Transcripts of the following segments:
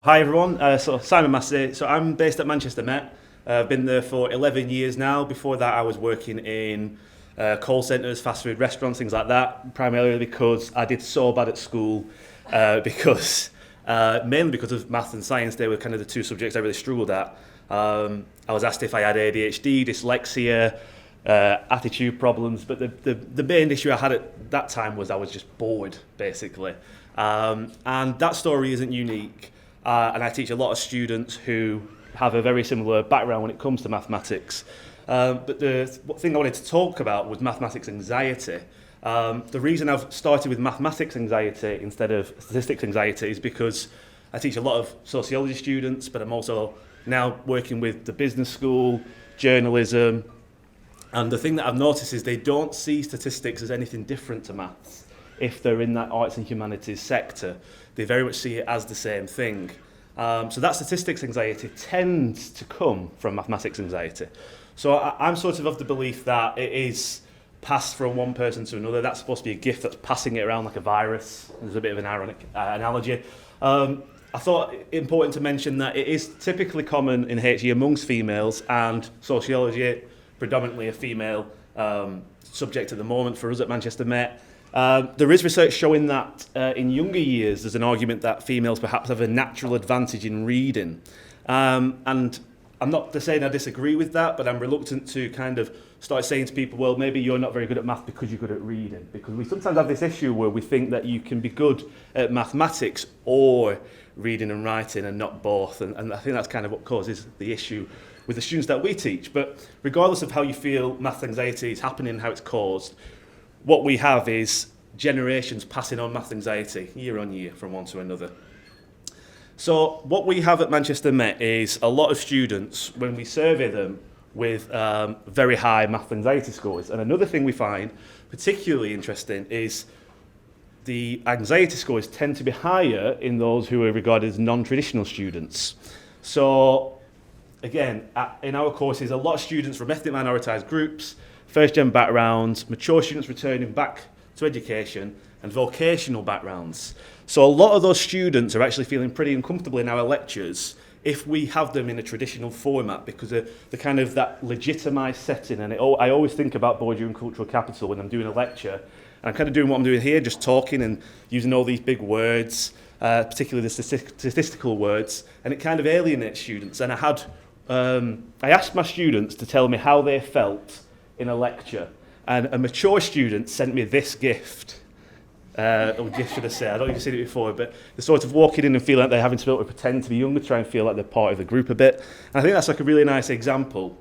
Hi everyone, so Simon Massey. So I'm based at Manchester Met. I've been there for 11 years now. Before that, I was working in call centres, fast food restaurants, things like that. Primarily because I did so bad at school, mainly because of math and science. They were kind of the two subjects I really struggled at. I was asked if I had ADHD, dyslexia, attitude problems, but the main issue I had at that time was I was just bored, basically. And that story isn't unique. And I teach a lot of students who have a very similar background when it comes to mathematics. But the thing I wanted to talk about was mathematics anxiety. The reason I've started with mathematics anxiety instead of statistics anxiety is because I teach a lot of sociology students, but I'm also now working with the business school, journalism, and the thing that I've noticed is they don't see statistics as anything different to maths. If they're in that arts and humanities sector, they very much see it as the same thing. So that statistics anxiety tends to come from mathematics anxiety. So I'm sort of the belief that it is passed from one person to another. That's supposed to be a gift that's passing it around like a virus. There's a bit of an ironic analogy. I thought it important to mention that it is typically common in HE amongst females, and sociology, predominantly a female subject at the moment for us at Manchester Met. There is research showing that in younger years there's an argument that females perhaps have a natural advantage in reading. And I'm not saying I disagree with that, but I'm reluctant to kind of start saying to people, well, maybe you're not very good at math because you're good at reading. Because we sometimes have this issue where we think that you can be good at mathematics or reading and writing and not both. And I think that's kind of what causes the issue with the students that we teach. But regardless of how you feel math anxiety is happening, how it's caused, what we have is generations passing on math anxiety year on year from one to another. So what we have at Manchester Met is a lot of students, when we survey them, with very high math anxiety scores. And another thing we find particularly interesting is the anxiety scores tend to be higher in those who are regarded as non-traditional students. So again, in our courses, a lot of students from ethnic minoritized groups, first-gen backgrounds, mature students returning back to education, and vocational backgrounds. So a lot of those students are actually feeling pretty uncomfortable in our lectures if we have them in a traditional format, because of the kind of that legitimised setting. And I always think about Bourdieu and cultural capital when I'm doing a lecture, and I'm kind of doing what I'm doing here, just talking and using all these big words, particularly the statistical words, and it kind of alienates students. And I asked my students to tell me how they felt in a lecture, and a mature student sent me this gift. Or gift, should I say? I don't know if you've seen it before, but they're sort of walking in and feeling like they're having to be able to pretend to be younger, try and feel like they're part of the group a bit. And I think that's like a really nice example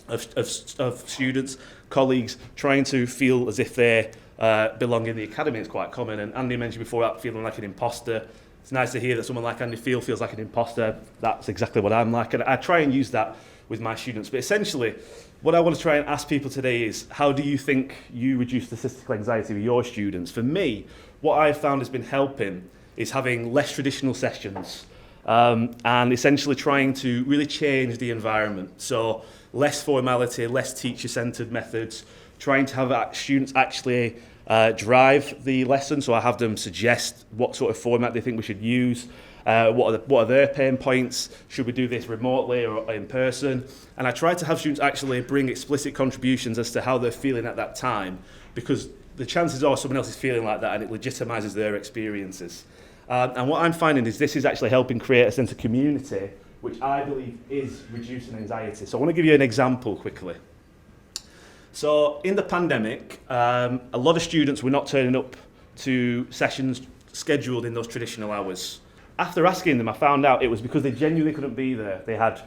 of students, colleagues, trying to feel as if they belong in the academy. It's quite common, and Andy mentioned before that feeling like an imposter. It's nice to hear that someone like Andy feels like an imposter. That's exactly what I'm like, and I try and use that with my students. But essentially, what I want to try and ask people today is, how do you think you reduce statistical anxiety with your students? For me, what I've found has been helping is having less traditional sessions and essentially trying to really change the environment. So less formality, less teacher-centred methods, trying to have students actually drive the lesson. So I have them suggest what sort of format they think we should use. What are their pain points? Should we do this remotely or in person? And I try to have students actually bring explicit contributions as to how they're feeling at that time, because the chances are someone else is feeling like that and it legitimises their experiences. And what I'm finding is this is actually helping create a sense of community, which I believe is reducing anxiety. So I want to give you an example quickly. So in the pandemic, a lot of students were not turning up to sessions scheduled in those traditional hours. After asking them, I found out it was because they genuinely couldn't be there. They had,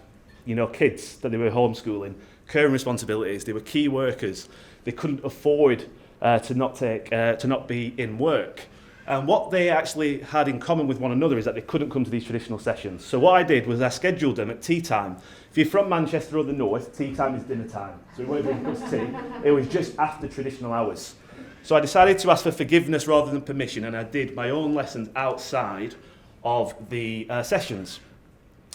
kids that they were homeschooling, caring responsibilities. They were key workers. They couldn't afford to not be in work. And what they actually had in common with one another is that they couldn't come to these traditional sessions. So what I did was I scheduled them at tea time. If you're from Manchester or the north, tea time is dinner time. So we weren't drinking us tea. It was just after traditional hours. So I decided to ask for forgiveness rather than permission, and I did my own lessons outside of the sessions.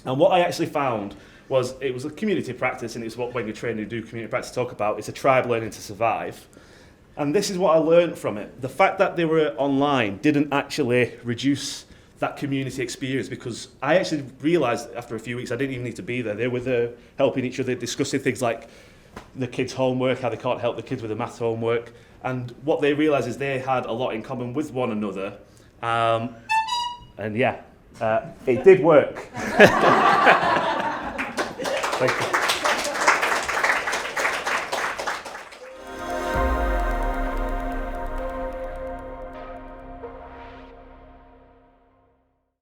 And what I actually found was it was a community practice, and it's what when you're trained to do community practice talk about. It's a tribe learning to survive. And this is what I learned from it. The fact that they were online didn't actually reduce that community experience, because I actually realised after a few weeks I didn't even need to be there. They were there helping each other, discussing things like the kids' homework, how they can't help the kids with the math homework. And what they realised is they had a lot in common with one another. And yeah, it did work.